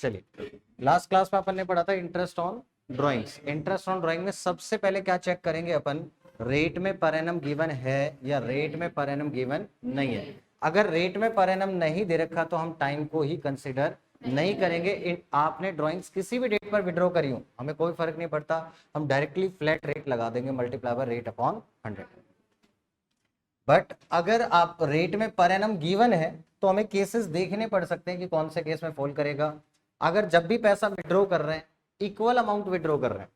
चलिए, last class में अपन ने पढ़ा था interest on drawings. Interest on drawing में सबसे पहले क्या चेक करेंगे अपन, रेट में पर एनम गिवन है या रेट में पर एनम गिवन नहीं है। अगर रेट में पर एनम नहीं दे रखा तो हम टाइम को ही कंसिडर नहीं करेंगे। आपने ड्राइंग्स किसी भी डेट पर विड्रॉ करी हो, हमें कोई फर्क नहीं पड़ता, हम डायरेक्टली फ्लैट रेट लगा देंगे multiply by rate upon 100। But अगर आप रेट में पर एनम गिवन है तो हमें केसेस देखने पड़ सकते हैं कि कौन से केस में फॉल करेगा। अगर जब भी पैसा विड्रॉ कर रहे हैं, इक्वल अमाउंट विड्रॉ कर रहे हैं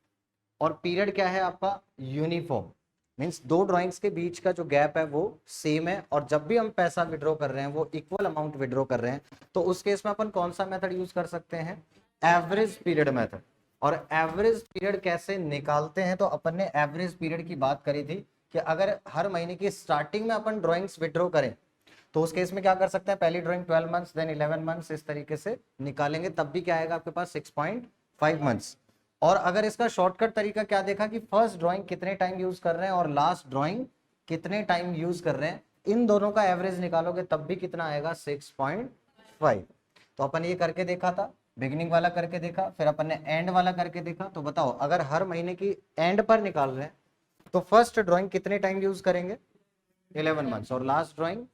और पीरियड क्या है आपका यूनिफॉर्म, मींस दो ड्राइंग्स के बीच का जो गैप है वो सेम है, और जब भी हम पैसा विड्रॉ कर रहे हैं वो इक्वल अमाउंट विड्रॉ कर रहे हैं, तो उस केस में अपन कौन सा मेथड यूज कर सकते हैं, एवरेज पीरियड मेथड। और एवरेज पीरियड कैसे निकालते हैं, तो अपन ने एवरेज पीरियड की बात करी थी कि अगर हर महीने की स्टार्टिंग में अपन ड्राइंग्स विड्रॉ करें तो उस केस में क्या कर सकते हैं, पहली ड्राइंग 12 मंथ्स देन 11 मंथ्स, इस तरीके से निकालेंगे, तब भी क्या आएगा आपके पास 6.5 मंथ्स। और अगर इसका शॉर्टकट तरीका क्या देखा कि फर्स्ट ड्राइंग कितने टाइम यूज कर रहे हैं और लास्ट ड्राइंग कितने टाइम यूज कर रहे हैं, इन दोनों का एवरेज निकालोगे तब भी कितना आएगा 6.5। तो अपन ये करके देखा था, बिगिनिंग वाला करके देखा, फिर अपन ने एंड वाला करके देखा। तो बताओ अगर हर महीने की एंड पर निकाल रहे हैं तो फर्स्ट ड्राइंग कितने टाइम यूज करेंगे, 11 मंथ्स, और लास्ट ड्राइंग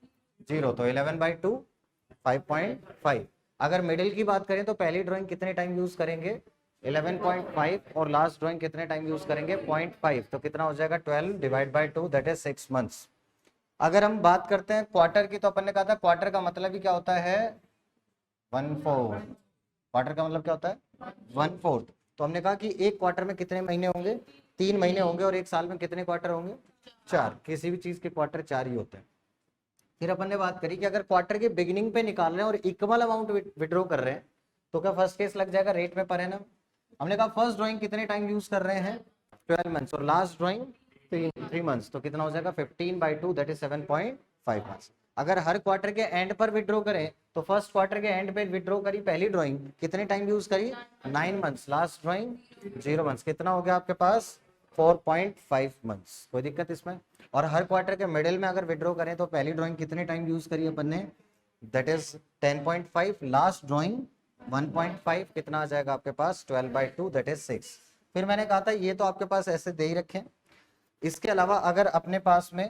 0, तो 11/2 5.5। अगर मिडिल की बात करें तो पहली ड्राइंग कितने टाइम यूज करेंगे 11.5 और लास्ट ड्राइंग कितने टाइम यूज करेंगे 0.5, तो कितना हो जाएगा 12/2 दैट इज 6 मंथ्स। अगर हम बात करते हैं क्वार्टर की, तो अपन ने कहा था क्वार्टर का मतलब ही क्या होता है 1/4। क्वार्टर का मतलब क्या होता है 1/4। तो हमने कहा कि एक क्वार्टर में कितने महीने होंगे, 3 महीने होंगे, और एक साल में कितने क्वार्टर होंगे 4। किसी भी चीज के क्वार्टर 4 ही होते हैं। फिर अपन ने बात करी कि अगर क्वार्टर के बिगिनिंग पे निकाल रहे हैं और इक्वल अमाउंट विड्रॉ कर रहे हैं तो क्या फर्स्ट केस लग जाएगा रेट में पर एनम। हमने कहा फर्स्ट ड्राइंग कितने टाइम यूज कर रहे हैं 12 मंथ्स और लास्ट ड्राइंग 3 मंथ्स, तो कितना हो जाएगा 15/2 दैट इज 7.5 मंथ्स। अगर हर क्वार्टर के एंड पर विड्रॉ करें तो फर्स्ट क्वार्टर के एंड पे विड्रॉ करी पहली ड्राइंग कितने टाइम यूज करी 9 मंथ्स, लास्ट ड्राइंग 0 मंथ्स, कितना हो गया आपके पास 4.5 मंथ्स। कोई दिक्कत इसमें। और हर क्वार्टर के मिडिल में अगर विड्रॉ करें तो पहली ड्राइंग कितने टाइम यूज करी अपन ने दैट इज 10.5, लास्ट ड्राइंग 1.5, कितना आ जाएगा आपके पास 12/2 दैट इज 6। फिर मैंने कहा था ये तो आपके पास ऐसे दे ही रखे। इसके अलावा अगर अपने पास में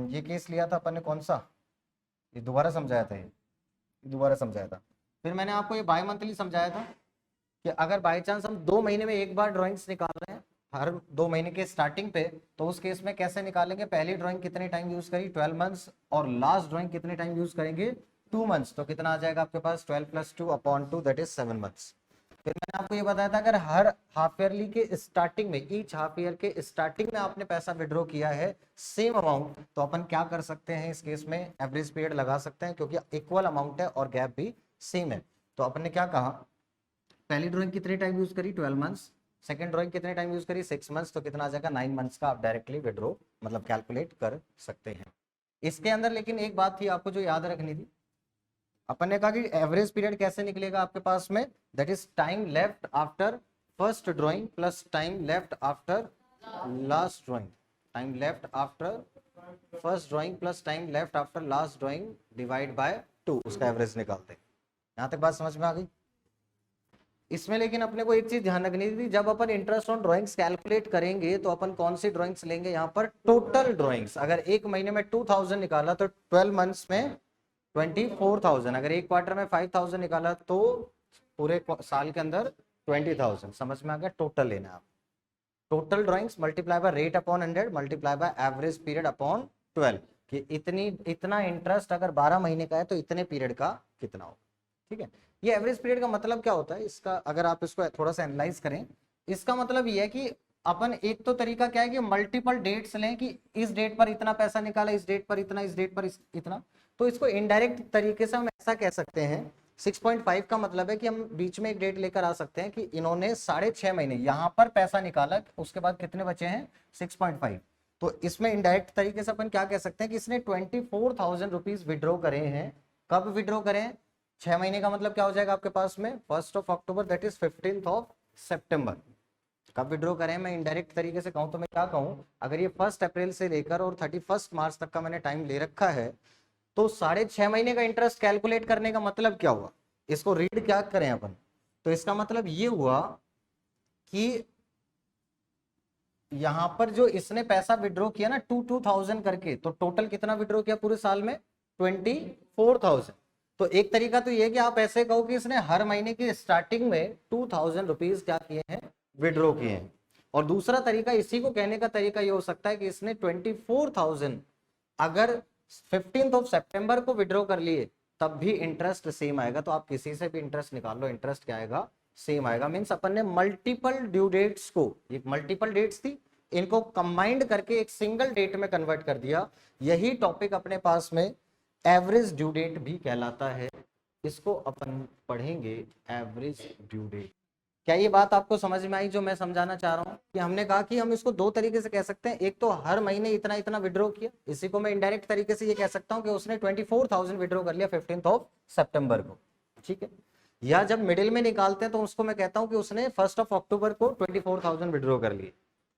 ये केस लिया था अपन ने कौन सा, ये दोबारा समझाया था, ये दोबारा समझाया था। फिर मैंने आपको ये बाय मंथली समझाया था कि अगर बाय चांस हम 2 महीने में एक बार ड्राइंग्स निकाल रहे हैं हर 2 महीने के स्टार्टिंग पे, तो उस केस में कैसे निकालेंगे, पहली ड्राइंग कितने टाइम यूज करी 12 मंथ्स और लास्ट ड्राइंग कितने टाइम यूज करेंगे 2 मंथ्स, तो कितना आ जाएगा आपके पास 12 + 2/2 दैट इज 7 मंथ्स। फिर मैंने आपको ये बताया था अगर हर हाफ ईयरली के स्टार्टिंग में, ईच हाफ ईयर के स्टार्टिंग में आपने पैसा विड्रॉ किया है सेम अमाउंट, तो अपन क्या कर सकते हैं इस केस में एवरेज पीरियड लगा सकते हैं क्योंकि इक्वल अमाउंट है और गैप भी सेम है। तो अपन ने क्या कहा, पहली ड्राइंग कितने टाइम यूज करी 12 मंथ्स, सेकंड ड्राइंग कितने टाइम यूज करी 6 मंथ्स, तो कितना आ जाएगा 9 मंथ्स का आप डायरेक्टली विड्रॉ मतलब कैलकुलेट कर सकते हैं। इसके अंदर लेकिन एक बात थी आपको जो याद रखनी थी, अपन ने कहा कि एवरेज पीरियड कैसे निकलेगा आपके पास में, that is time left after first drawing plus time left after last drawing, time left after first drawing plus time left after last drawing divide by 2, उसका एवरेज निकालते हैं। यहां तक बात समझ में आ गई। इसमें लेकिन अपने को एक चीज ध्यान रखनी थी, जब अपन इंटरेस्ट ऑन ड्राइंग्स कैलकुलेट करेंगे तो अपन कौन सी ड्राइंग्स लेंगे, यहाँ पर टोटल ड्राइंग्स। अगर एक महीने में 2000 निकाला तो 12 मंथ्स में 24,000, अगर एक क्वार्टर में 5000 निकाला तो पूरे साल के अंदर 20,000। समझ में आ गया, टोटल लेना आप। Total drawings multiply by rate upon 100 multiply by average period upon 12, कि इतना इंटरेस्ट अगर 12 महीने का है तो इतने पीरियड का कितना हो। ठीक है, ये एवरेज पीरियड का मतलब क्या होता है इसका, अगर आप इसको थोड़ा सा एनालाइज करें, इसका मतलब ये है कि अपन एक तो तरीका क्या है कि मल्टीपल डेट्स लें कि इस डेट पर इतना पैसा निकाला, इस डेट पर इतना, इस डेट पर इतना, तो इसको इनडायरेक्ट तरीके से हम ऐसा कह सकते हैं 6.5 का मतलब है कि हम बीच में एक डेट लेकर आ सकते हैं कि इन्होंने 6.5 महीने यहाँ पर पैसा निकाला, उसके बाद कितने बचे हैं 6.5। तो इसमें इनडायरेक्ट तरीके से अपन क्या कह सकते हैं कि इसने 24,000 रुपीज विड्रॉ करे हैं। कब विड्रॉ करें, 6 महीने का मतलब क्या हो जाएगा आपके पास में 1 अक्टूबर दैट इज 15 सितंबर। कब विड्रॉ करें, मैं इनडायरेक्ट तरीके से कहूं तो मैं क्या कहूं, अगर ये 1 अप्रैल से लेकर और 31 मार्च तक का मैंने टाइम ले रखा है तो 6.5 महीने का इंटरेस्ट कैलकुलेट करने का मतलब क्या हुआ, इसको रीड क्या करें अपन, तो इसका मतलब ये हुआ कि यहां पर जो इसने पैसा विड्रॉ किया ना 2,000 करके, तो टोटल कितना विड्रॉ किया पूरे साल में 24,000। तो एक तरीका तो ये कि आप ऐसे कहो कि इसने हर महीने की स्टार्टिंग में 2,000 रुपीज क्या किए हैं, विड्रॉ किए हैं। और दूसरा तरीका इसी को कहने का तरीका ये हो सकता है कि इसने 24,000 अगर 15th ऑफ सितंबर को विड्रॉ कर लिए तब भी इंटरेस्ट सेम आएगा। तो आप किसी से भी इंटरेस्ट निकाल लो, इंटरेस्ट क्या आएगा, सेम आएगा। मींस अपन ने मल्टीपल ड्यू डेट्स को, ये मल्टीपल डेट्स थी, इनको कंबाइंड करके एक सिंगल डेट में कन्वर्ट कर दिया। यही टॉपिक अपने पास में एवरेज ड्यू डेट भी कहलाता है। इसको अपन पढ़ेंगे एवरेज ड्यू डेट। क्या ये बात आपको समझ में आई जो मैं समझाना चाह रहा हूं? कि हमने कहा कि हम इसको दो तरीके से कह सकते हैं। एक तो हर महीने इतना इतना विड्रॉ किया, इसी को मैं इनडायरेक्ट तरीके से ये कह सकता हूं कि उसने 24,000 विड्रॉ कर लिया 15th ऑफ सितंबर को, ठीक है। या जब मिडिल में निकालते हैं तो उसको मैं कहता हूं कि उसने 1st ऑफ अक्टूबर को 24,000 विड्रॉ कर लिए,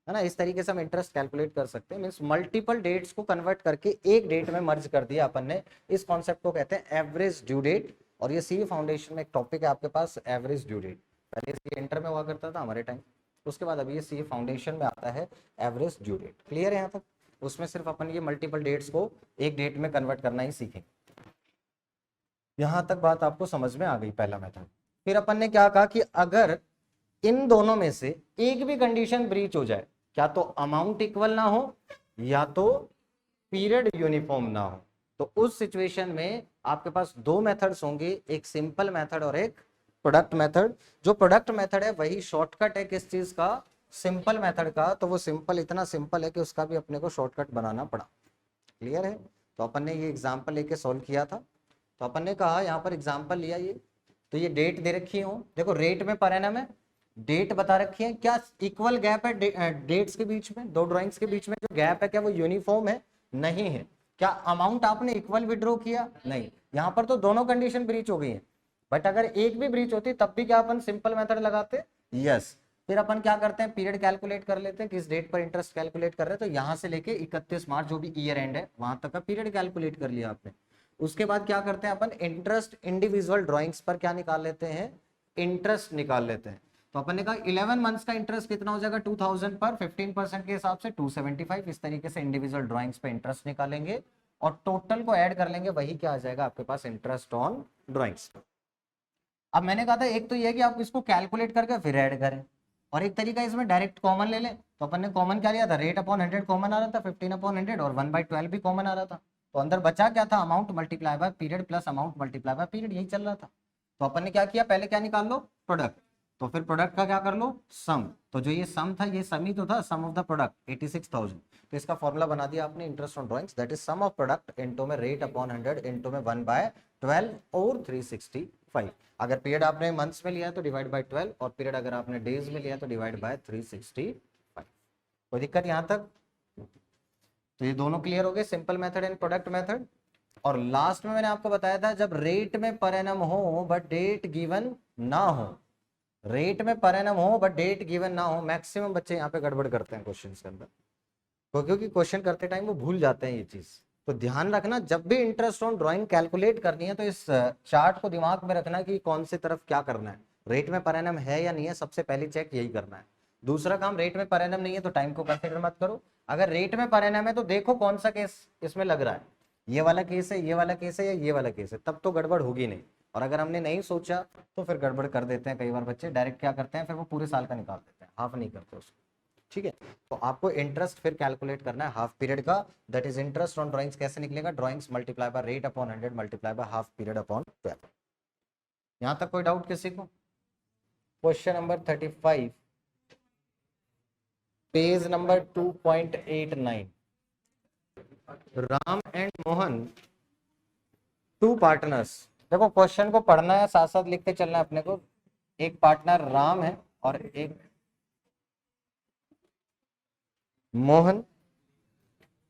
है ना। इस तरीके से हम इंटरेस्ट कैलकुलेट कर सकते हैं। मींस मल्टीपल डेट्स को कन्वर्ट करके एक डेट में मर्ज कर दिया अपन ने। इस कॉन्सेप्ट को कहते हैं एवरेज ड्यू डेट। और ये सीए फाउंडेशन में एक टॉपिक है आपके पास, एवरेज ड्यू डेट। पहले सीए इंटर में हुआ करता था हमारे टाइम, उसके बाद अभी ये सीए फाउंडेशन में आता है एवरेज ड्यू डेट। क्लियर है यहाँ तक? उसमें सिर्फ अपन ये मल्टीपल डेट्स को एक डेट में कन्वर्ट करना ही सीखेंगे। यहां तक बात आपको समझ में आ गई, पहला मेथड। फिर अपन ने क्या कहा कि अगर इन दोनों में से एक भी कंडीशन ब्रीच हो जाए, क्या तो अमाउंट इक्वल ना हो या तो पीरियड यूनिफॉर्म ना हो, तो उस सिचुएशन में आपके पास दो मेथड्स होंगे, एक सिंपल मेथड और एक प्रोडक्ट मेथड। जो प्रोडक्ट मेथड है वही शॉर्टकट है किस चीज का, सिंपल मेथड का। तो वो सिंपल इतना सिंपल है कि उसका भी अपने को शॉर्टकट बनाना पड़ा। क्लियर है? तो अपन ने ये एग्जांपल लेके सॉल्व किया था। तो अपन ने कहा यहाँ पर एग्जांपल लिया ये, तो ये डेट दे रखी हो, देखो रेट में पर एनम है, डेट बता रखी है। क्या इक्वल गैप है डेट्स के बीच में, दो ड्राइंग्स के बीच में जो गैप है क्या वो यूनिफॉर्म है? नहीं है। क्या अमाउंट आपने इक्वल विड्रॉ किया? नहीं। यहाँ पर तो दोनों कंडीशन ब्रीच हो गई है। बट अगर एक भी ब्रीच होती तब भी क्या अपन सिंपल मेथड लगाते? यस। फिर अपन क्या करते हैं, पीरियड कैलकुलेट कर लेते हैं, किस डेट पर इंटरेस्ट कैलकुलेट कर रहे हैं। तो यहाँ से लेके 31 मार्च जो भी ईयर एंड है वहां तक का पीरियड कैलकुलेट कर लिया आपने। उसके बाद क्या करते हैं अपन, इंटरेस्ट इंडिविजुअल ड्राइंग्स पर क्या निकाल लेते हैं, इंटरेस्ट निकाल लेते हैं। तो अपन ने कहा 11 मंथ्स का इंटरेस्ट कितना हो जाएगा 2000 पर, 15% के हिसाब से 275। इस तरीके से इंडिविजुअल ड्राइंग्स पे इंटरेस्ट निकालेंगे और टोटल को ऐड कर लेंगे, वही क्या आ जाएगा आपके पास, इंटरेस्ट ऑन ड्राइंग्स। अब मैंने कहा था एक तो ये कि आप इसको कैलकुलेट करके फिर ऐड करें, और एक तरीका इसमें डायरेक्ट कॉमन ले लें। तो अपन ने कॉमन क्या लिया था, रेट अपॉन 100 कॉमन आ रहा था, 15/100 और 1/12 भी कॉमन आ रहा था। तो अंदर बचा क्या था, amount multiply by period plus amount multiply by period, यही चल रहा था। तो अपन ने क्या किया, पहले क्या निकाल लो, प्रोडक्ट। तो फिर प्रोडक्ट का क्या कर लो, सम। तो जो ये सम था, ये सम ही तो था, सम ऑफ द प्रोडक्ट 86,000। तो इसका फॉर्मूला बना दिया आपने interest on drawings, that is sum of product into में रेट अपॉन 100 इनटू में 1/12 और 365। अगर पीरियड आपने मंथ्स में लिया है तो डिवाइड बाय 12, और पीरियड अगर आपने डेज में लिया है तो डिवाइड बाय 365। कोई दिक्कत यहां तक? तो ये दोनों क्लियर हो गए, simple method and product method. और लास्ट में मैंने आपको बताया था जब रेट में पर एनम हो बट डेट गिवन ना हो, रेट में पर एनम हो बट डेट गिवन ना हो, मैक्सिमम बच्चे यहाँ पे गड़बड़ करते हैं क्वेश्चन के अंदर, तो क्योंकि क्वेश्चन करते टाइम वो भूल जाते हैं ये चीज। तो ध्यान रखना जब भी इंटरेस्ट ऑन ड्राइंग कैलकुलेट करनी है तो इस चार्ट को दिमाग में रखना कि कौन सी तरफ क्या करना है, रेट में पर एनम है या नहीं है, सबसे पहली चेक यही करना है। दूसरा काम, रेट में पर एनम नहीं है तो टाइम को कंसीडर मत करो। अगर रेट में पर एनम है तो देखो कौन सा केस इसमें लग रहा है, ये वाला केस है, ये वाला केस है या ये वाला केस है, तब तो गड़बड़ होगी नहीं। और अगर हमने नहीं सोचा तो फिर गड़बड़ कर देते हैं कई बार बच्चे, डायरेक्ट क्या करते हैं फिर वो पूरे साल का निकाल देते हैं, हाफ नहीं करते उसको। ठीक है, तो आपको इंटरेस्ट फिर कैलकुलेट करना है हाफ पीरियड का, that is interest on drawings. कैसे निकलेगा, drawings multiply by rate upon 100 multiply by half period upon 12। यहां तक कोई डाउट किसी को? Question number 35, page number 2.89। Ram and Mohan, two partners. देखो क्वेश्चन को पढ़ना है, साथ साथ लिखते चलना है अपने को। एक पार्टनर राम है और एक Mohan.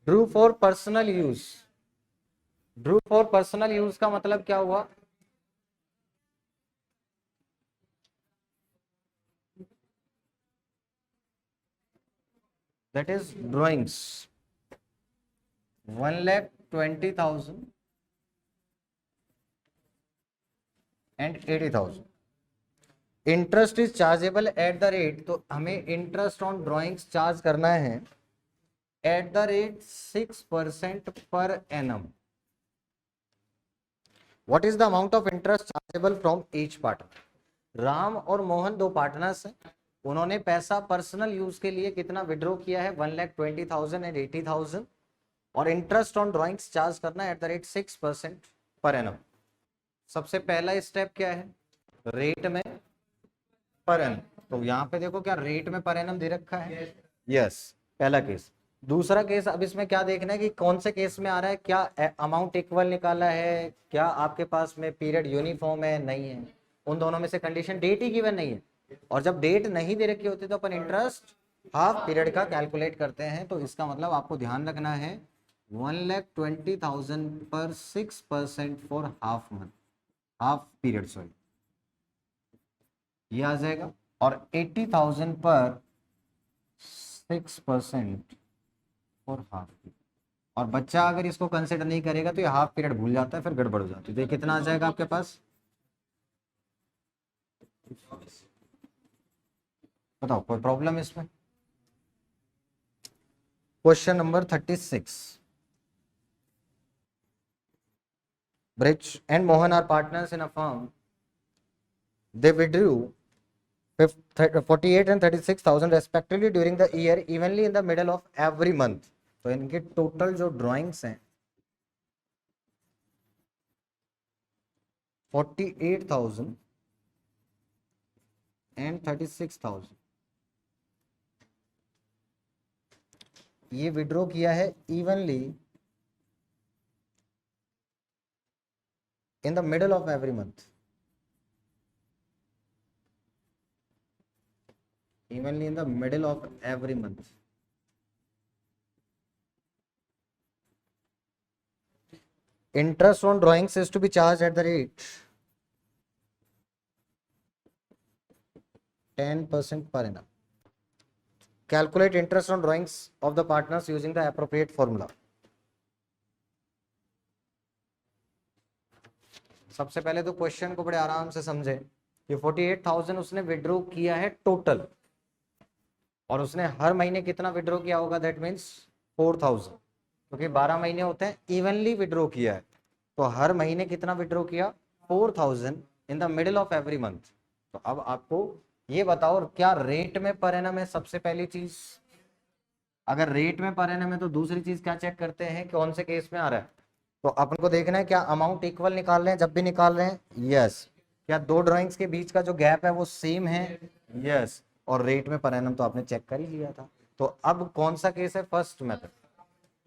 Drew for personal use. Drew for personal use का मतलब क्या हुआ, that is drawings 1,20,000 and 80,000। Interest is chargeable at the rate, तो हमें इंटरेस्ट ऑन ड्रॉइंग्स चार्ज करना है at the rate 6% per annum. What is the amount of interest chargeable from each partner? Ram और मोहन दो पार्टनर्स हैं, उन्होंने पैसा पर्सनल यूज के लिए कितना विड्रॉ किया है? 1,20,000 एंड 80,000, और इंटरेस्ट ऑन ड्रॉइंग्स चार्ज करना है at the rate 6% per annum. सबसे पहला स्टेप क्या है? रेट में पर एनम. तो यहाँ पे देखो क्या रेट में पर एनम दे रखा है? यस, पहला केस. दूसरा केस, अब इसमें क्या देखना है कि कौन से केस में आ रहा है, क्या अमाउंट इक्वल निकाला है, क्या आपके पास में पीरियड यूनिफॉर्म है, नहीं है. उन दोनों में से कंडीशन डेट ही गिवन नहीं है, और जब डेट नहीं दे रखी होती तो अपन इंटरेस्ट हाफ पीरियड का कैलकुलेट करते हैं. तो इसका मतलब आपको ध्यान रखना है 1,20,000 पर 6% for half month, half period, sorry, ये आ जाएगा. और 80,000 पर 6% फॉर हाफ पीरियड. और बच्चा अगर इसको कंसिडर नहीं करेगा तो ये हाफ पीरियड भूल जाता है, फिर गड़बड़ हो जाती है. तो ये कितना आ जाएगा आपके पास? बताओ, कोई प्रॉब्लम इसमें? Question number 36. Bridge and Mohan are partners in a firm. They withdrew 48 and 36,000 respectively during the year, evenly in the middle of every month. तो इनके टोटल जो ड्राइंग्स हैं 48,000 एंड 36,000, ये विड्रॉ किया है evenly in the middle of every month. Evenly in the middle of every month. Interest on drawings is to be charged at the rate 10% per annum. Calculate interest on drawings of the partners using the appropriate formula. सबसे पहले तो question को बड़े आराम से समझे कि 48,000 उसने विड्रॉ किया है टोटल, और उसने हर महीने कितना विड्रॉ किया होगा? दैट मीन्स 4,000, क्योंकि 12 महीने होते हैं, इवनली विड्रॉ किया है, तो हर महीने कितना विड्रॉ किया? 4,000 in the middle of every month. तो अब आपको ये बताओ क्या रेट में पर एनम है? सबसे पहली चीज, अगर रेट में पर एनम है तो दूसरी चीज क्या चेक करते हैं, कौन से केस में आ रहा है? तो अपन को देखना है क्या अमाउंट इक्वल निकाल रहे हैं, जब भी निकाल रहे हैं. यस. क्या दो ड्राइंग्स के बीच का जो गैप है वो सेम है? यस. और रेट में पर एनम तो आपने चेक कर ही लिया था. तो अब कौन सा केस है? First method.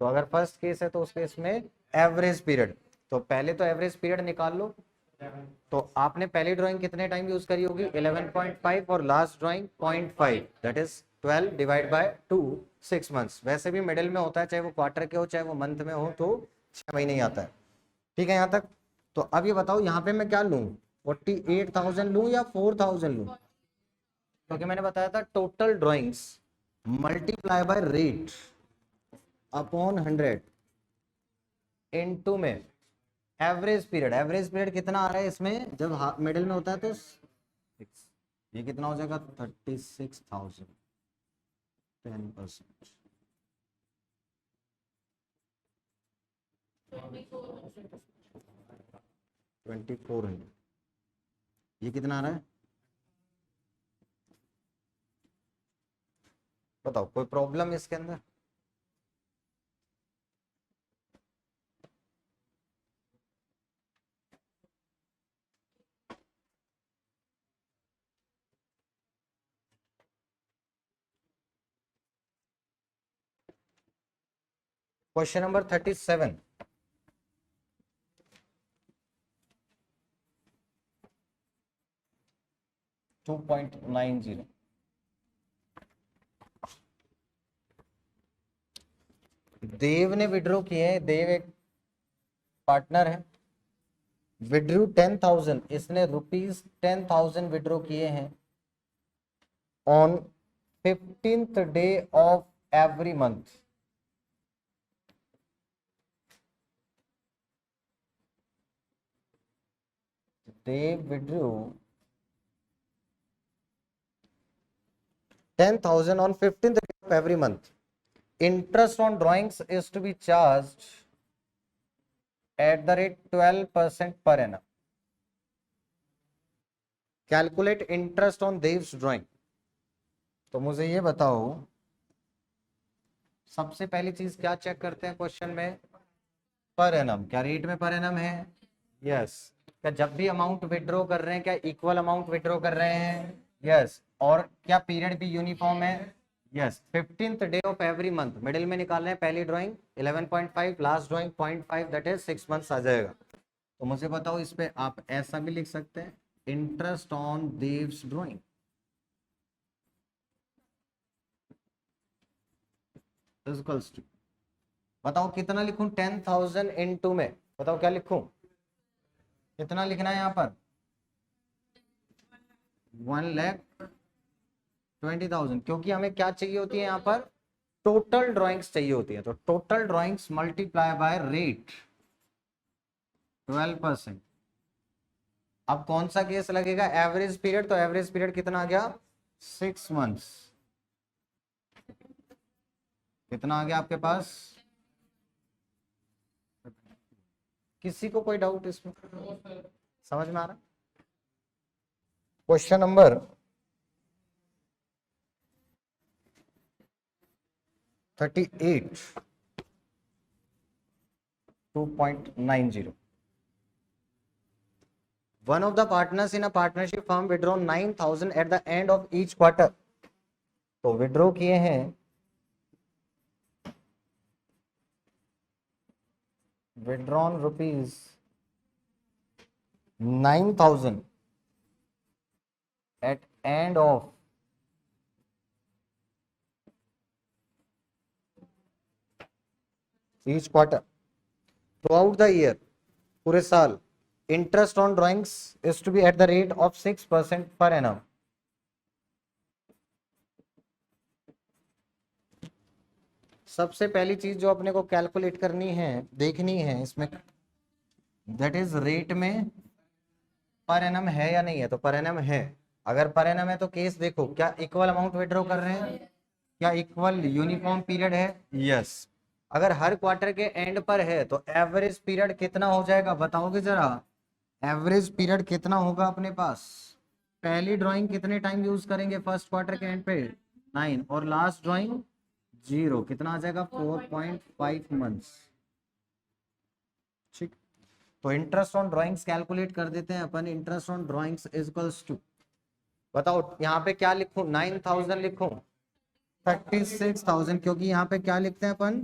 तो अगर फर्स्ट केस है तो उस केस में एवरेज पीरियड, तो पहले तो एवरेज पीरियड निकाल लो. तो आपने पहली ड्राइंग कितने टाइम यूज करी होगी? 11.5, और last drawing 0.5, that is 12 divide by 2, 6 months. वैसे भी मिडिल में होता है, चाहे वो क्वार्टर के हो चाहे वो मंथ में हो, तो 6 महीने ही आता है. ठीक है यहाँ तक? तो अब ये बताओ यहाँ पे मैं क्या लूँ, 48,000 लूँ या 4,000 लूँ? क्योंकि मैंने बताया था total drawings multiply by rate upon 100 into में एवरेज पीरियड. एवरेज पीरियड कितना आ रहा है इसमें? जब मिडिल में होता है तो 6. ये कितना हो जाएगा? 36,000, 10%. 2,400. ये कितना आ रहा है? बताओ, कोई प्रॉब्लम इसके अंदर? Question number 37. $2.90. देव ने विड्रॉ किए हैं, देव एक पार्टनर है, विड्रू 10,000, इसने ₹10,000 विड्रॉ किए हैं on 15th day of every month. they withdrew 10,000 on 15th of every month. Interest on drawings is to be charged at the rate 12% per annum. Calculate interest on Dev's drawing. तो मुझे ये बताओ, सबसे पहली चीज क्या चेक करते हैं क्वेश्चन में? Per annum. क्या रेट में पर एनम है? यस। क्या जब भी अमाउंट विड्रॉ कर रहे हैं क्या इक्वल अमाउंट विड्रॉ कर रहे हैं? यस। और क्या पीरियड भी यूनिफॉर्म है? Yes. 15th day of every month, middle में निकाल रहे हैं। पहली drawing 11.5, last drawing 0.5, that is 6 months आ जाएगा। तो मुझे बताओ, इस पे आप ऐसा भी लिख सकते हैं, interest on Dev's drawing equals to, बताओ कितना लिखूं 10,000 इनटू में? बताओ क्या लिखूं? कितना लिखना है यहाँ पर? 1,20,000, क्योंकि हमें क्या चाहिए होती है यहाँ पर? टोटल ड्राइंग्स चाहिए होती है। तो total drawings multiply by rate 12%। अब कौन सा केस लगेगा? Average period. तो एवरेज पीरियड कितना आ गया? 6 मंथ्स। कितना आ गया आपके पास? किसी को कोई डाउट इसमें? समझ में आ रहा? Question number 38, 2.90। One of the partners in a partnership firm withdraw 9,000 at the end of each quarter। तो विड्रॉ किए हैं withdrawn rupees 9,000 at end of each quarter throughout the year, पूरे साल। Interest on drawings is to be at the rate of 6% per annum। सबसे पहली चीज जो अपने को कैलकुलेट करनी है, देखनी है इसमें, दैट इज रेट में पर एनम है या नहीं है। तो पर एनम है। अगर पर एनम है तो केस देखो, क्या इक्वल अमाउंट विड्रॉ कर रहे हैं? क्या इक्वल यूनिफॉर्म पीरियड है? यस। अगर हर क्वार्टर के एंड पर है तो एवरेज पीरियड कितना हो जाएगा? बताओगे जरा, एवरेज पीरियड कितना होगा अपने पास? पहली ड्राइंग कितने टाइम यूज करेंगे फर्स्ट क्वार्टर के एंड पे? 9। और लास्ट ड्राइंग 0। कितना आ जाएगा? 4.5 मंथ्स। ठीक। तो इंटरेस्ट ऑन ड्राइंग्स कैलकुलेट कर देते हैं अपन। Interest on drawings is equals to, बताओ यहाँ पे क्या लिखूं? 9,000 लिखूं? 36,000, क्योंकि यहाँ पे क्या लिखते हैं अपन?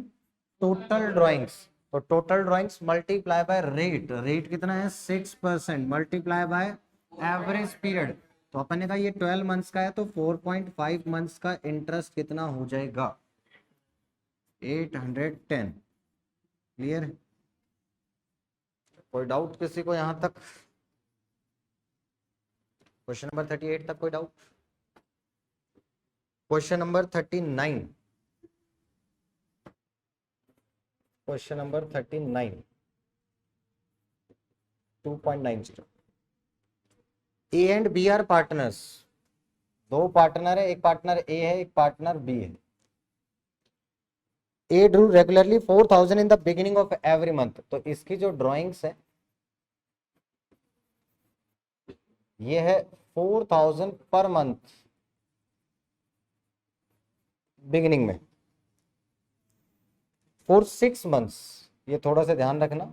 Total drawings. तो total drawings multiply by rate. Rate कितना है? 6%, मल्टीप्लाई बाय एवरेज पीरियड। तो अपन ने कहा ये 12 मंथ्स का है, तो 4.5 मंथ्स का इंटरेस्ट कितना हो जाएगा? 810। क्लियर? कोई डाउट किसी को यहां तक? क्वेश्चन नंबर 38 तक कोई doubt? Question number 39, question number 39, 2.90। A and B are partners. दो पार्टनर है, एक पार्टनर ए है, एक पार्टनर बी है। A drew regularly 4,000 in the beginning of every month. तो इसकी जो ड्राइंग्स है ये है 4,000 पर मंथ बिगिनिंग में, फॉर 6 मंथ्स। ये थोड़ा सा ध्यान रखना,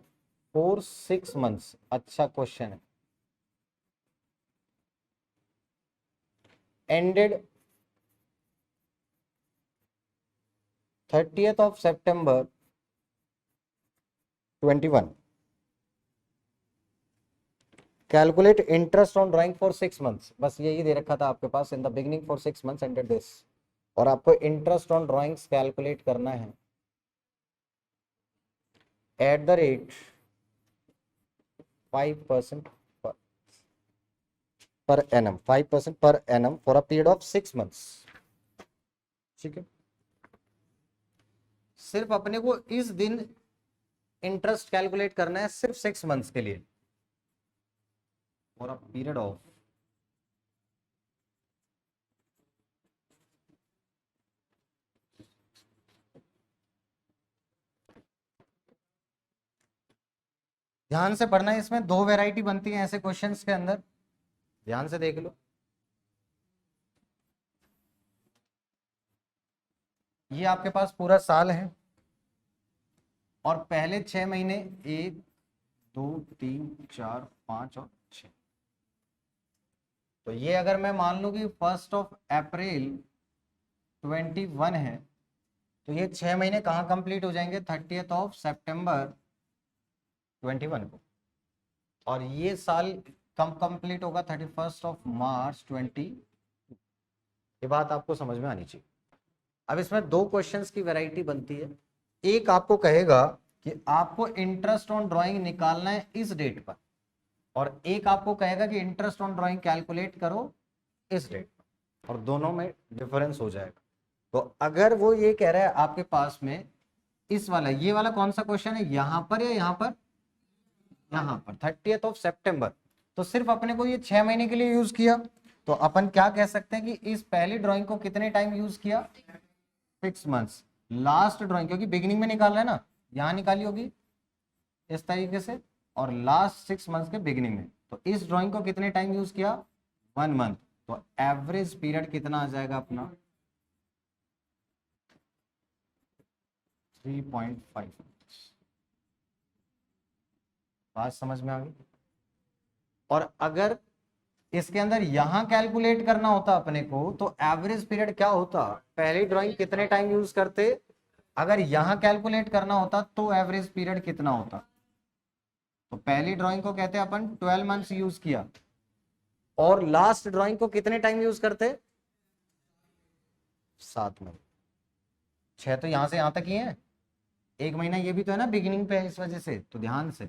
फॉर 6 मंथ्स। अच्छा क्वेश्चन है। Ended 30th of September 21। Calculate interest on drawing for 6 months. बस यही दे रखा था आपके पास, in the beginning for 6 months ended this. और आपको इंटरेस्ट ऑन ड्राइंग्स कैलकुलेट करना है at the rate 5% per annum, 5% per annum for a period of 6 months. ठीक है। सिर्फ अपने को इस दिन इंटरेस्ट कैलकुलेट करना है, सिर्फ 6 मंथ्स के लिए, फॉर अ पीरियड ऑफ ध्यान से पढ़ना है, इसमें दो वैरायटी बनती है ऐसे क्वेश्चंस के अंदर, ध्यान से देख लो। ये आपके पास पूरा साल है और पहले 6 महीने 1 2 3 4 5 और 6। तो ये अगर मैं मान लूं कि 1 अप्रैल 21 है, तो ये 6 महीने कहाँ कंप्लीट हो जाएंगे, 30 सितंबर 21 को। और ये साल कम कंप्लीट होगा 31 मार्च 20। ये बात आपको समझ में आनी चाहिए। अब इसमें दो क्वेश्चंस की वैरायटी बनती है। एक आपको कहेगा कि आपको इंटरेस्ट ऑन ड्राइंग निकालना है इस डेट पर, और एक आपको कहेगा कि इंटरेस्ट ऑन ड्राइंग कैलकुलेट करो इस डेट पर, और दोनों में डिफरेंस हो जाएगा। तो अगर वो ये कह रहा है आपके पास में इस वाला, ये वाला कौन सा क्वेश्चन है, यहां पर या यहां पर, यहां पर 30 सितंबर, तो सिर्फ अपने को ये 6 महीने के लिए यूज किया। तो अपन क्या कह सकते हैं कि इस पहली ड्राइंग को कितने टाइम यूज किया, 6 मंथ्स। लास्ट ड्राइंग, क्योंकि बिगिनिंग में निकालना है ना, यहां निकाली होगी इस तरीके से, और लास्ट 6 मंथ्स के बिगिनिंग में, तो इस ड्राइंग को कितने टाइम यूज किया, 1 मंथ। तो एवरेज पीरियड कितना आ जाएगा अपना, 3.5। बात समझ में आ गई। और अगर इसके अंदर यहां कैलकुलेट करना होता अपने को, तो एवरेज पीरियड क्या होता, पहली ड्राइंग कितने टाइम यूज करते, अगर यहां कैलकुलेट करना होता तो एवरेज पीरियड कितना होता। तो पहली ड्राइंग को कहते हैं अपन 12 मंथ्स यूज किया, और लास्ट ड्राइंग को कितने टाइम यूज करते, 7 महीने। 6 तो यहां से यहां तक ही है, 1 महीना ये भी तो है ना बिगिनिंग पे है, इस वजह से। तो ध्यान से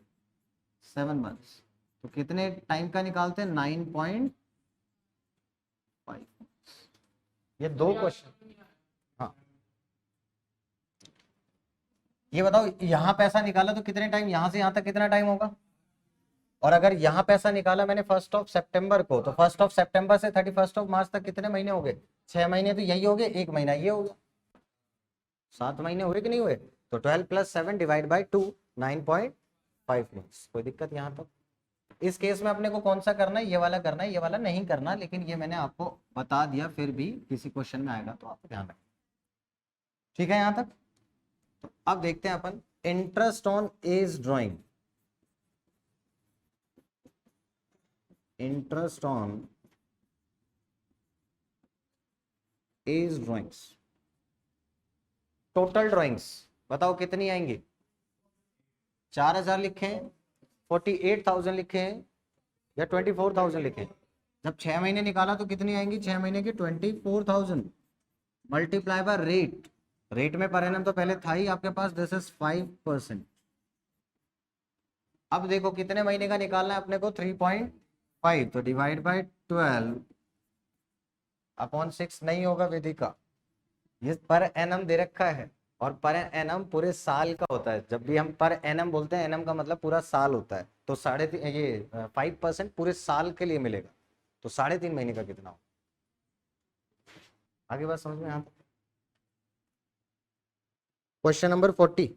7 मंथ्स, तो कितने टाइम का निकालते हैं, 9.5। ये दो क्वेश्चन। हाँ, ये बताओ यहां पैसा निकाला तो कितने टाइम, यहां से यहां तक कितना टाइम होगा। और अगर यहां पैसा निकाला मैंने 1 सितंबर को, तो 1 सितंबर से 31 मार्च तक कितने महीने हो गए, 6 महीने। तो यही हो गए, 1 महीना ये हो गया, 7 महीने हुए कि नहीं हुए। तो 12+7 ÷ 2, 9.5 मंथ्स। कोई दिक्कत यहाँ तक। इस केस में अपने को कौन सा करना है, ये वाला करना है, ये वाला नहीं करना, लेकिन ये मैंने आपको बता दिया, फिर भी किसी क्वेश्चन में आएगा तो आप ध्यान रखें। ठीक है यहाँ तक। तो अब देखते हैं अपन interest on as drawing. Interest on as drawings, total drawings बताओ कितनी आएंगी, 4,000 लिखे हैं, 48,000 लिखे हैं, या 24,000 लिखे हैं। जब 6 महीने निकाला तो कितनी आएंगी, 6 महीने की 24,000 मल्टीप्लाई बाय रेट। रेट में पर एनम तो पहले था ही आपके पास, दिस इज 5%। अब देखो कितने महीने का निकालना है अपने को, 3.5, तो डिवाइड बाय 12/6 नहीं होगा विधि का, ये पर एनम दे रखा है, और पर एनम पूरे साल का होता है। जब भी हम पर एनम बोलते हैं, एनम का मतलब पूरा साल होता है, तो 3.5, ये 5% पूरे साल के लिए मिलेगा, तो 3.5 महीने का कितना हो। आगे बात समझ में यहाँ। Question number 40।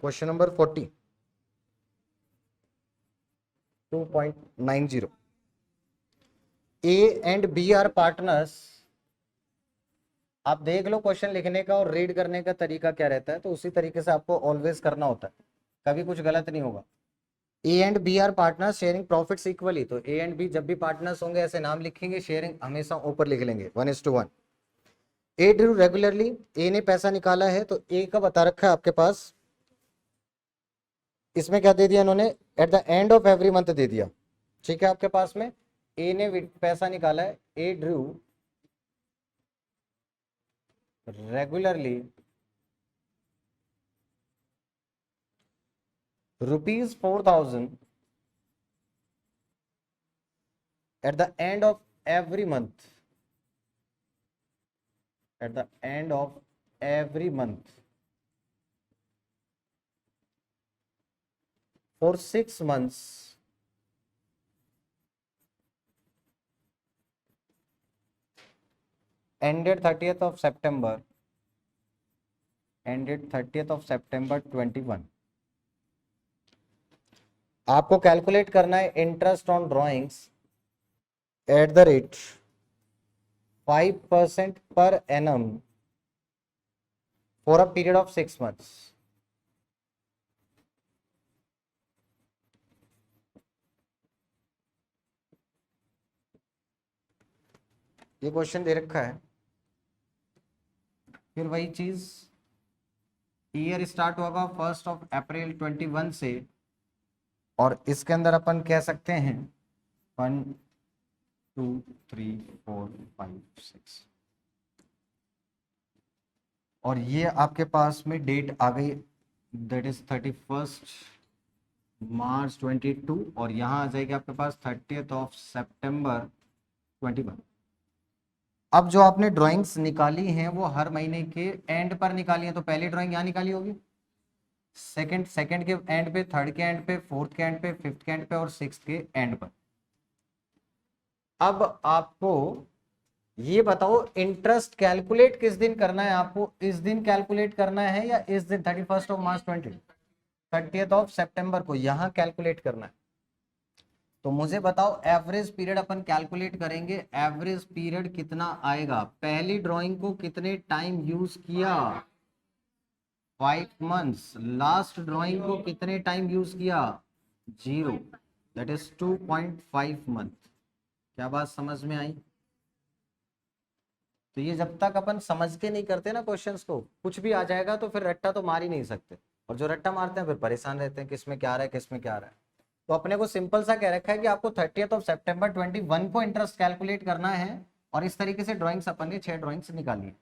Question number 40, 2.90। A and B are partners. आप देख लो क्वेश्चन लिखने का और रीड करने का तरीका क्या रहता है, तो उसी तरीके से आपको ऑलवेज करना होता है, कभी कुछ गलत नहीं होगा। A and B are partners sharing profits equally, तो ए एंड बी जब भी पार्टनर्स होंगे ऐसे नाम लिखेंगे, शेयरिंग हमेशा ऊपर लिख लेंगे 1:1। ए ड्रू रेगुलरली, ए ने पैसा निकाला है, तो ए का बता रखा है आपके पास, इसमें क्या दे दिया इन्होंने, at the end of every month दे दिया। ठीक है, आपके पास में ए ने पैसा निकाला है, A drew regularly ₹4,000 at the end of every month, at the end of every month for 6 months, ended 30th of September, ended 30th of September 21. आपको कैलकुलेट करना है interest on drawings at the rate 5% per annum for a period of 6 months. ये question दे रखा है, फिर वही चीज, year start होगा 1 अप्रैल 21 से, और इसके अंदर अपन कह सकते हैं 1 2 3 4 5 6, और ये आपके पास में डेट आ गई, दैट इज 31 मार्च 22, और यहाँ आ जाएगी आपके पास 30 सितंबर 21। अब जो आपने ड्राइंग्स निकाली हैं वो हर महीने के एंड पर निकाली हैं, तो पहली ड्राइंग यहाँ निकाली होगी, सेकंड के एंड पे, थर्ड के एंड पे, फोर्थ के एंड पे, फिफ्थ के एंड पे और सिक्स्थ के एंड पर। अब आपको ये बताओ इंटरेस्ट कैलकुलेट किस दिन करना है, आपको इस दिन कैलकुलेट करना है या इस दिन 31 मार्च 30 सितंबर को यहाँ कैलकुलेट करना है। तो मुझे बताओ एवरेज पीरियड अपन कैलकुलेट करेंगे, एवरेज पीरियड कितना आएगा, पहली ड्राइंग को कितने टाइम यूज किया 5 months, लास्ट ड्राइंग को कितने टाइम यूज किया 0, दैट इज 2.5 month। क्या बात समझ में आई? तो ये जब तक अपन समझ के नहीं करते ना क्वेश्चंस को, कुछ भी आ जाएगा तो फिर रट्टा तो मार ही नहीं सकते, और जो रट्टा मारते हैं फिर परेशान रहते हैं किसमें क्या आ रहा है किसमें क्या आ रहा है। तो अपने को सिंपल सा कह रखा है कि आपको 30 सितंबर 21 को इंटरेस्ट कैलकुलेट करना है, और इस तरीके से ड्राइंग्स अपन ने 6 ड्राइंग्स निकाली है।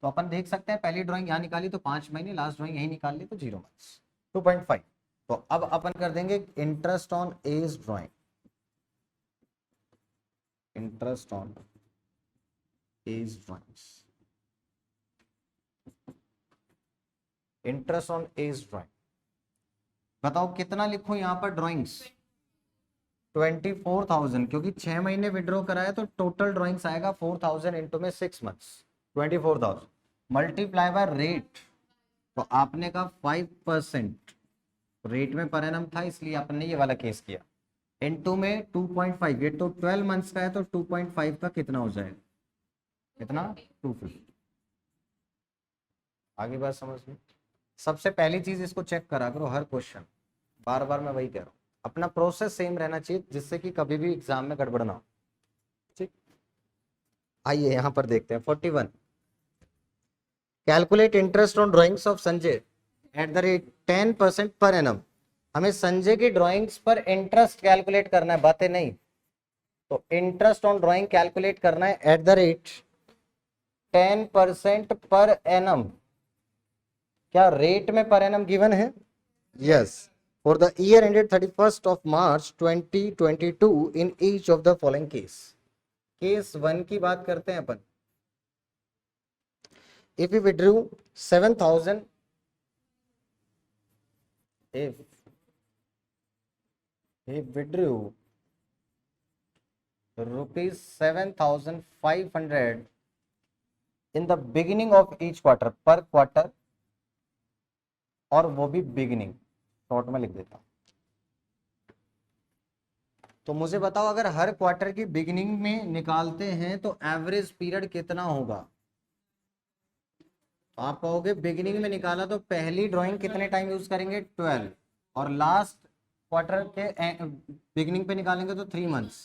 तो अपन देख सकते हैं पहली ड्राइंग यहाँ निकाली तो 5 महीने, लास्ट ड्राइंग यही निकाल ली तो 0 months, 2.5। तो अब अपन कर देंगे interest on as drawing, interest on as drawings, interest on as drawing. बताओ कितना लिखूं यहाँ पर ड्राइंग्स, 24,000, क्योंकि 6 महीने विड्रॉ कराया तो टोटल ड्राइंग्स आएगा 4,000 इंटू में 6 months 24,000 मल्टीप्लाई बाय रेट। तो आपने कहा 5% रेट में पर एनम था, इसलिए आपने ये वाला केस किया, इनटू में 2.5, ये तो 12 months का है तो 2.5 का कितना हो जाएगा, कितना 250। आगे बात समझ में? सबसे पहली चीज इसको चेक करा करो हर क्वेश्चन, बार बार मैं वही कह रहा हूँ, अपना प्रोसेस सेम रहना चाहिए जिससे कि कभी भी एग्जाम में गड़बड़ ना हो। ठीक, आइए यहां पर देखते हैं 41, calculate interest on drawings of Sanjay at the rate 10% per annum. हमें संजय की ड्राइंग्स पर इंटरेस्ट कैलकुलेट करना है, बातें नहीं। तो इंटरेस्ट ऑन ड्राइंग कैलकुलेट करना है at the rate 10% per annum. क्या रेट में पर एनम गिवन है? Yes, for the year ended 31 March 2022 in each of the following case. Case 1 की बात करते हैं अपन। If we withdrew 7,000, if he withdrew rupees 7,500 in the beginning of each quarter, per quarter, और वो भी beginning, short में लिख देता हूं। तो मुझे बताओ अगर हर क्वार्टर की बिगिनिंग में निकालते हैं तो एवरेज पीरियड कितना होगा। आप कहोगे बिगिनिंग में निकाला तो पहली ड्राइंग कितने टाइम यूज करेंगे 12, और लास्ट क्वार्टर के बिगिनिंग पे निकालेंगे तो 3 months।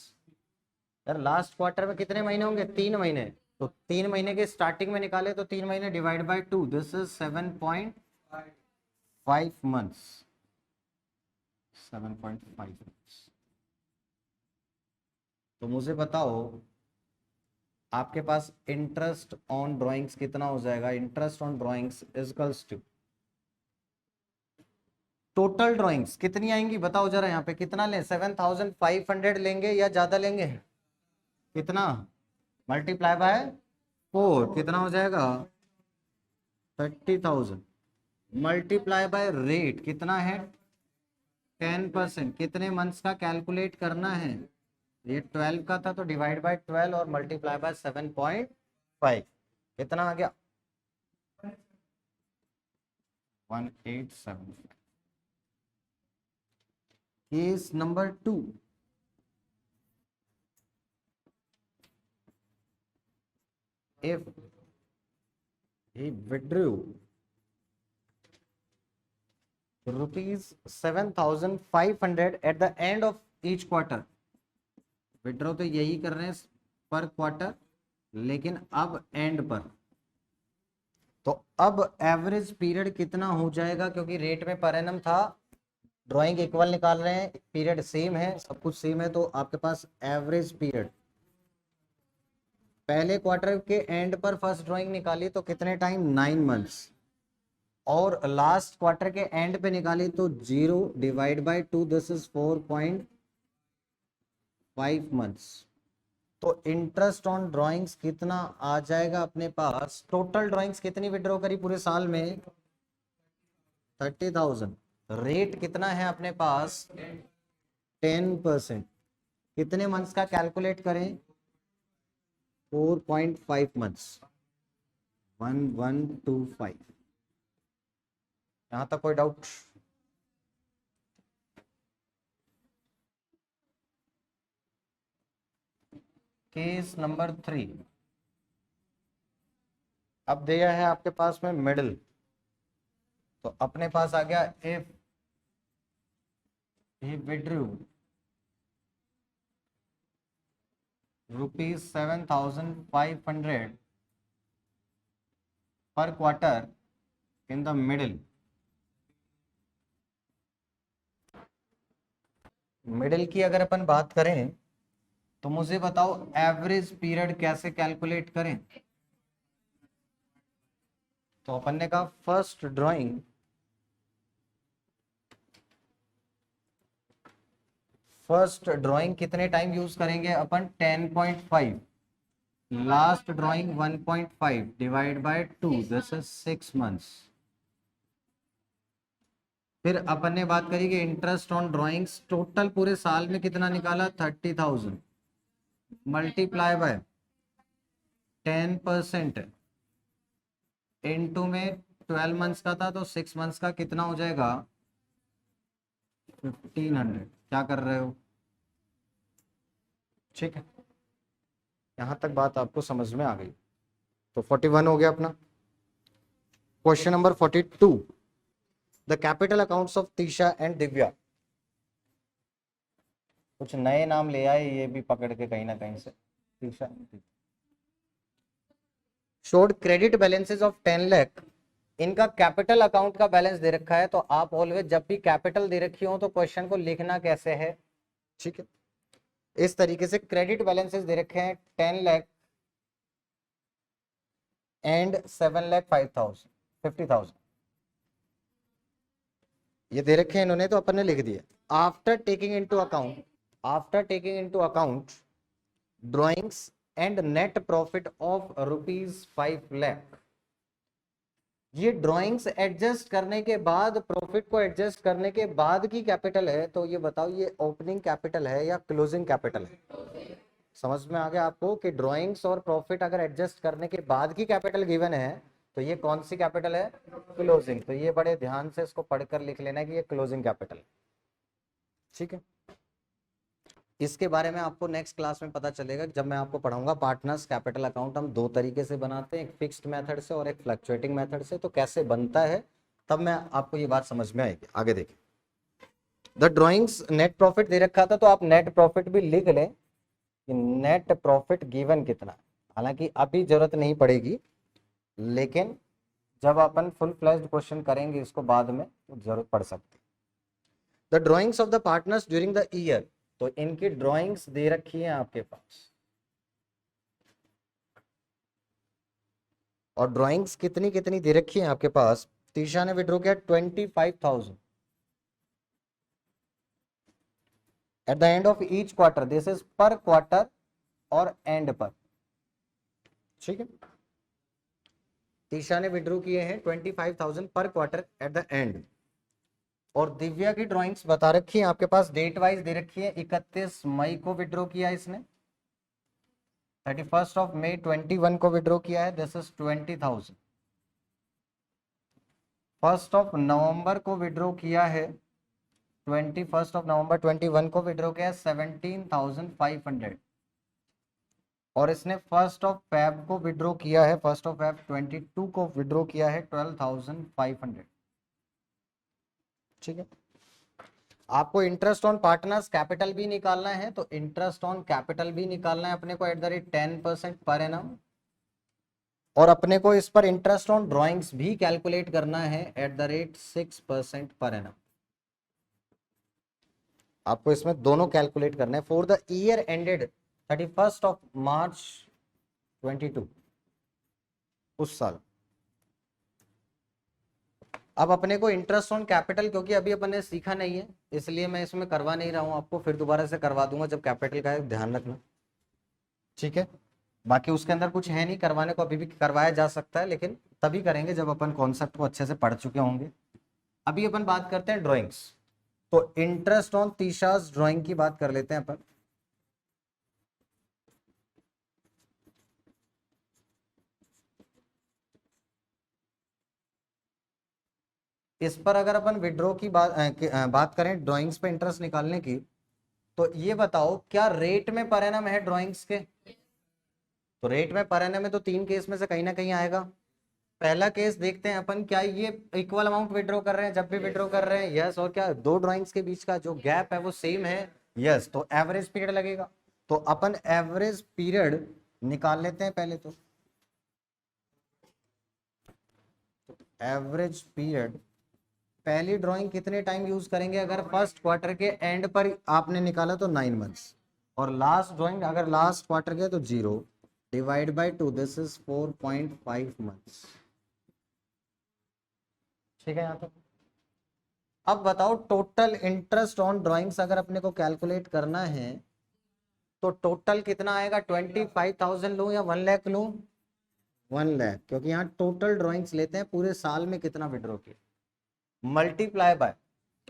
यार लास्ट क्वार्टर में कितने महीने होंगे 3 महीने, तो 3 महीने के स्टार्टिंग में निकाले तो 3 महीने divide by 2, this is 7.5 months, 7.5 months। तो मुझे बताओ आपके पास इंटरेस्ट ऑन ड्राइंग्स कितना हो जाएगा। Interest on drawings equals to total drawings कितनी आएंगी बताओ जरा, यहाँ पे कितना लें, 7,500 लेंगे या ज्यादा लेंगे, कितना, मल्टीप्लाई बाय 4 कितना हो जाएगा 30,000, मल्टीप्लाई बाय रेट कितना है 10%, कितने मंथ्स का कैलकुलेट करना है, ये 12 का था तो डिवाइड बाय 12 और मल्टीप्लाई बाय 7.5। कितना आ गया 1875। Case number 2, if he withdrew rupees 7,500 at the end of each quarter, withdraw तो यही कर रहे हैं पर क्वार्टर, लेकिन अब एंड पर, तो अब एवरेज पीरियड कितना हो जाएगा, क्योंकि रेट में पर एनम था, ड्राइंग इक्वल निकाल रहे हैं, पीरियड सेम है, सब कुछ सेम है, तो आपके पास एवरेज पीरियड पहले क्वार्टर के एंड पर फर्स्ट ड्राइंग निकाली तो कितने टाइम 9 मंथ्स, और लास्ट क्वार्टर के एंड पे निकाली तो 0 divide by 2, this is 4.5 months. तो इंटरेस्ट ऑन ड्राइंग्स कितना आ जाएगा अपने पास, टोटल ड्राइंग्स कितनी विड्रॉ करी पूरे साल में 30,000, रेट कितना है अपने पास 10%, कितने मंथ्स का कैलकुलेट करें 4.5 मंथ्स, 1125। यहां तक कोई डाउट? केस नंबर 3, अब दिया है आपके पास में मिडिल, तो अपने पास आ गया if he withdrew rupees 7,500 per quarter in the middle, middle की अगर अपन बात करें तो मुझे बताओ एवरेज पीरियड कैसे कैलकुलेट करें। तो अपन ने कहा फर्स्ट ड्राइंग कितने टाइम यूज करेंगे अपन 10.5, last drawing 1.5 divide by 2, this is 6 months. फिर अपन ने बात करी कि इंटरेस्ट ऑन ड्राइंग्स टोटल पूरे साल में कितना निकाला 30,000 मल्टीप्लाई बाय 10%, इनटू में 12 मंथ्स का था तो 6 मंथ्स का कितना हो जाएगा 1500। क्या कर रहे हो? ठीक है, यहां तक बात आपको समझ में आ गई। तो 41 हो गया अपना। Question number 42, the capital accounts of Tisha and Divya, कुछ नए नाम ले आए ये भी पकड़ के कहीं ना कहीं से। Tisha showed credit balances of 10 lakh, इनका कैपिटल अकाउंट का बैलेंस दे रखा है, तो आप ऑलवेज जब भी कैपिटल दे रखी हो तो क्वेश्चन को लिखना कैसे है, ठीक है, इस तरीके से क्रेडिट बैलेंसेस दे रखे हैं 10 लाख एंड 7,50,000, ये दे रखे हैं इन्होंने, तो अपन ने लिख दिया after taking into account drawings and net profit of ₹5 lakh. ये ड्राइंग्स एडजस्ट करने के बाद, प्रॉफिट को एडजस्ट करने के बाद की कैपिटल है, तो ये बताओ ये ओपनिंग कैपिटल है या क्लोजिंग कैपिटल है? समझ में आ गया आपको कि ड्राइंग्स और प्रॉफिट अगर एडजस्ट करने के बाद की कैपिटल गिवन है तो ये कौन सी कैपिटल है? क्लोजिंग। तो ये बड़े ध्यान से इसको पढ़कर लिख लेना कि ये क्लोजिंग कैपिटल, ठीक है। इसके बारे में आपको नेक्स्ट क्लास में पता चलेगा जब मैं आपको पढ़ाऊंगा पार्टनर्स कैपिटल अकाउंट। हम दो तरीके से बनाते हैं, एक फिक्स्ड मेथड से और एक फ्लक्चुएटिंग मेथड से। तो कैसे बनता है तब मैं आपको ये बात समझ में आएगी। आगे देखिए, द ड्राइंग्स नेट प्रॉफिट दे रखा था, तो आप नेट प्रॉफिट भी लिख लें कि नेट प्रॉफिट गिवन कितना। हालांकि अभी जरूरत नहीं पड़ेगी, लेकिन जब अपन फुल फ्लेज्ड क्वेश्चन करेंगे इसको बाद में तो जरूरत पड़ सकती है। The drawings of the partners during the year, तो इनकी ड्राइंग्स दे रखी है आपके पास, और ड्राइंग्स कितनी कितनी दे रखी है आपके पास। तीशा ने विड्रॉ किया 25,000 eight the end of each quarter, this is पर क्वार्टर और एंड पर, ठीक है। तीशा ने विड्रॉ किए हैं 25,000 पर क्वार्टर एट द एंड, और दिव्या की ड्राइंग्स बता रखी है आपके पास, डेट वाइज दे रखी है। 31 मई को विड्रॉ किया इसने, 31 मई 21 को विड्रॉ किया है, दिस इज 20,000। 1 नवंबर को विड्रॉ किया है, 21 नवंबर 21 को विड्रॉ किया है 17,500। और इसने 1 फेब को विड्रॉ किया है, 1 फेब 22 को विड्रॉ किया है 12,500। ठीक है, आपको इंटरेस्ट ऑन पार्टनर्स कैपिटल भी निकालना है, तो इंटरेस्ट ऑन कैपिटल भी निकालना है अपने को @10% पर एनम, और अपने को इस पर इंटरेस्ट ऑन ड्राइंग्स भी कैलकुलेट करना है @6% पर एनम। आपको इसमें दोनों कैलकुलेट करना है फॉर द ईयर एंडेड 31 मार्च 22, उस साल। अब अपने को इंटरेस्ट ऑन कैपिटल, क्योंकि अभी अपन ने सीखा नहीं है इसलिए मैं इसमें करवा नहीं रहा हूं आपको, फिर दोबारा से करवा दूंगा जब कैपिटल का है, ध्यान रखना। ठीक है, बाकी उसके अंदर कुछ है नहीं करवाने को, अभी भी करवाया जा सकता है, लेकिन तभी करेंगे जब अपन कॉन्सेप्ट को अच्छे से पढ़ चुके होंगे। अभी अपन बात करते हैं ड्राइंग्स, तो इंटरेस्ट ऑन तीशाज ड्राइंग की बात कर लेते हैं अपन। इस पर अगर अपन विड्रॉ की बात करें ड्राइंग्स पे इंटरेस्ट निकालने की, तो ये बताओ क्या रेट में पर एनम है ड्राइंग्स के? तो रेट में पर एनम में तो 3 केस में से कहीं ना कहीं आएगा। पहला केस देखते हैं अपन, क्या ये इक्वल अमाउंट विड्रॉ कर रहे हैं जब भी विड्रॉ कर रहे हैं? यस। और क्या दो ड्राइंग्स के बीच का जो गैप है वो सेम है? यस। तो एवरेज पीरियड लगेगा, तो अपन एवरेज पीरियड निकाल लेते हैं पहले। तो एवरेज पीरियड, पहली ड्राइंग कितने टाइम यूज करेंगे? अगर फर्स्ट क्वार्टर के एंड पर आपने निकाला तो 9 मंथ्स, और लास्ट ड्राइंग अगर लास्ट क्वार्टर के तो 0 divide by 2, this is 4.5 months. ठीक है यहाँ तक। अब बताओ टोटल इंटरेस्ट ऑन ड्राइंग्स अगर अपने को कैलकुलेट करना है तो टोटल कितना आएगा? 25,000 लूं या 1 लाख लूं? 1 लाख, क्योंकि यहाँ टोटल ड्राइंग्स लेते हैं पूरे साल में कितना विड्रॉ किया, मल्टीप्लाई बाय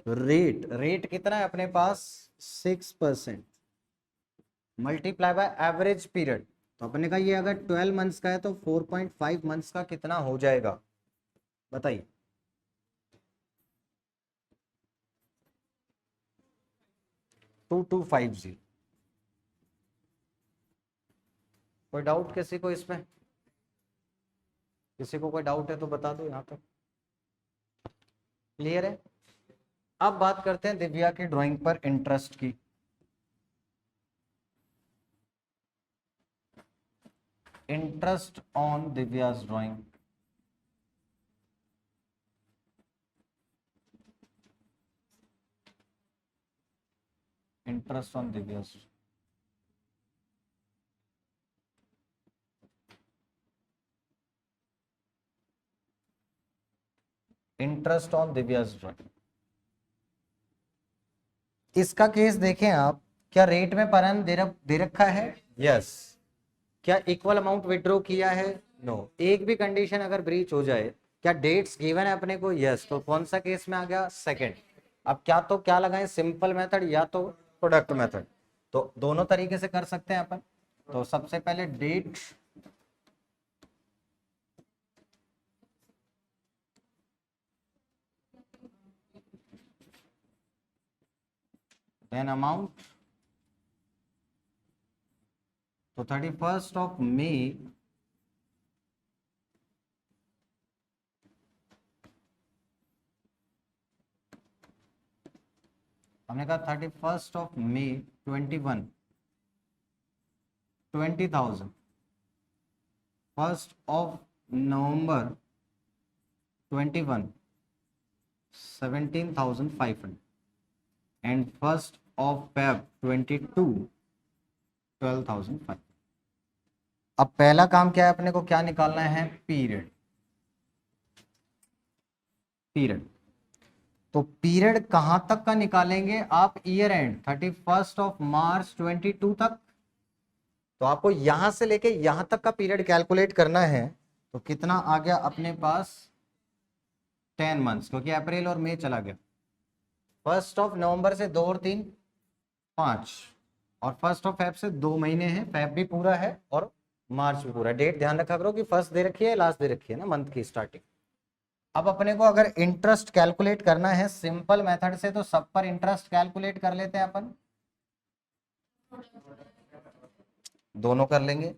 रेट। रेट कितना है अपने पास? 6%, मल्टीप्लाई बाय एवरेज पीरियड। तो अपने का ये अगर 12 मंथ्स का है तो 4.5 मंथ्स का कितना हो जाएगा बताइए? टू 250। कोई डाउट किसी को इसमें? किसी को कोई डाउट है तो बता दो, यहाँ तक क्लियर है? अब बात करते हैं दिव्या की ड्राइंग पर इंटरेस्ट की। Interest on Divya's drawing, interest on Divya's, interest on Divya's drawing. इसका केस देखें आप, क्या रेट में पर एनम दे रखा है? यस। क्या इक्वल अमाउंट विड्रॉ किया है? नो। एक भी कंडीशन अगर ब्रीच हो जाए, क्या डेट्स गिवन है अपने को? यस। तो कौन सा केस में आ गया? सेकंड। अब क्या तो क्या लगाएं, सिंपल मेथड या तो प्रोडक्ट मेथड, तो दोनों तरीके से कर सकते हैं अपन। तो सबसे पहले डेट देन अमाउंट, तो 31 मई हमने कहा 31 मई 21 20,000, 1 नवंबर 21 17,500 एंड 1 Feb 22 12,500। अब पहला काम क्या है अपने को? क्या निकालना है? पीरियड। पीरियड, तो पीरियड कहां तक का निकालेंगे आप? ईयर एंड 31 मार्च 22 तक। तो आपको यहां से लेके यहां तक का पीरियड कैलकुलेट करना है, तो कितना आ गया अपने पास? 10 मंथ्स, क्योंकि अप्रैल और मई चला गया। 1 नवंबर से 2 और 3 5, और 1 फेब से 2 महीने हैं, फेब भी पूरा है और मार्च भी पूरा। डेट ध्यान रखा करो कि फर्स्ट दे रखी है, लास्ट दे रखी है ना मंथ की स्टार्टिंग। अब अपने को अगर इंटरेस्ट कैलकुलेट करना है सिंपल मेथड से, तो सब पर इंटरेस्ट कैलकुलेट कर लेते हैं अपन, दोनों कर लेंगे।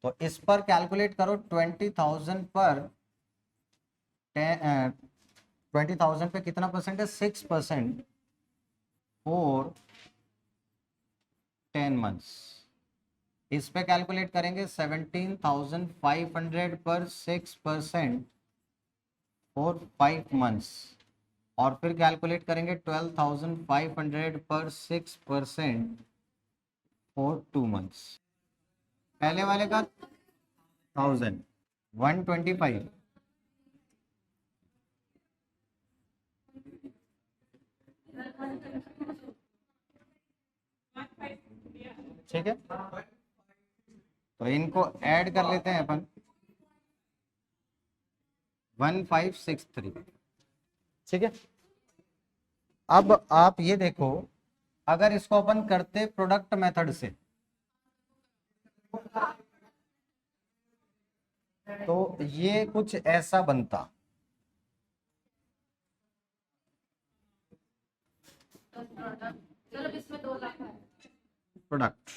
तो इस पर कैलकुलेट करो 20,000 पर 20,000 पे कितना परसेंट है, 6% फॉर 10 मंथ्स। इस पे कैलकुलेट करेंगे 17,500 पर 6% फॉर 5 मंथ्स, और फिर कैलकुलेट करेंगे 12,500 पर 6% फॉर 2 मंथ्स। पहले वाले का 1,125, ठीक है। तो इनको ऐड कर लेते हैं अपन, 1563, ठीक है। अब आप ये देखो, अगर इसको अपन करते प्रोडक्ट मेथड से, तो ये कुछ ऐसा बनता, प्रोडक्ट।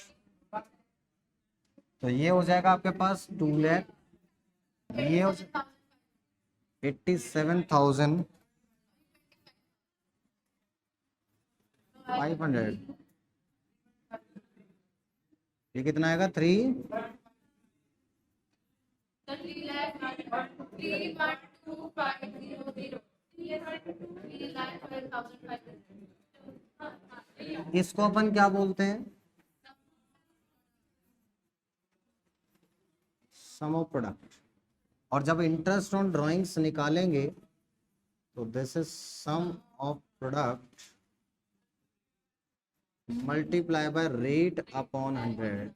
तो ये हो जाएगा आपके पास 2 लाख, ये हो 87,500, ये कितना आएगा 3, इसको अपन क्या बोलते हैं, सम ऑफ प्रोडक्ट। और जब इंटरेस्ट ऑन ड्राइंग्स निकालेंगे तो this is sum of product multiply by rate upon 100,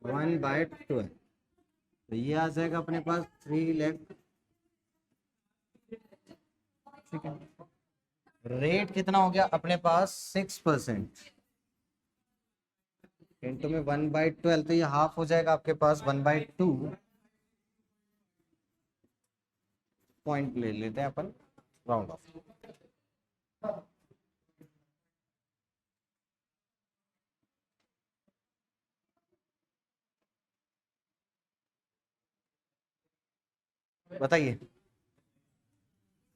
1/12। तो ये आ जाएगा अपने पास 3 लाख, ठीक है। रेट कितना हो गया अपने पास 6%, इंटू में 1/12, तो ये हाफ हो जाएगा आपके पास 1/2 पॉइंट ले लेते हैं अपन, राउंड ऑफ। बताइए,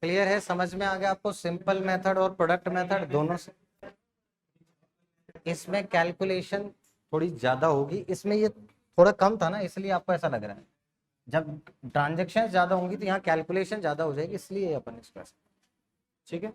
क्लियर है, समझ में आ गया आपको सिंपल मेथड और प्रोडक्ट मेथड दोनों से। इसमें कैलकुलेशन थोड़ी ज्यादा होगी, इसमें ये थोड़ा कम था ना, इसलिए आपको ऐसा लग रहा है। जब ट्रांजेक्शन ज्यादा होंगी तो यहाँ कैलकुलेशन ज्यादा हो जाएगी, इसलिए अपन इसको, ठीक है।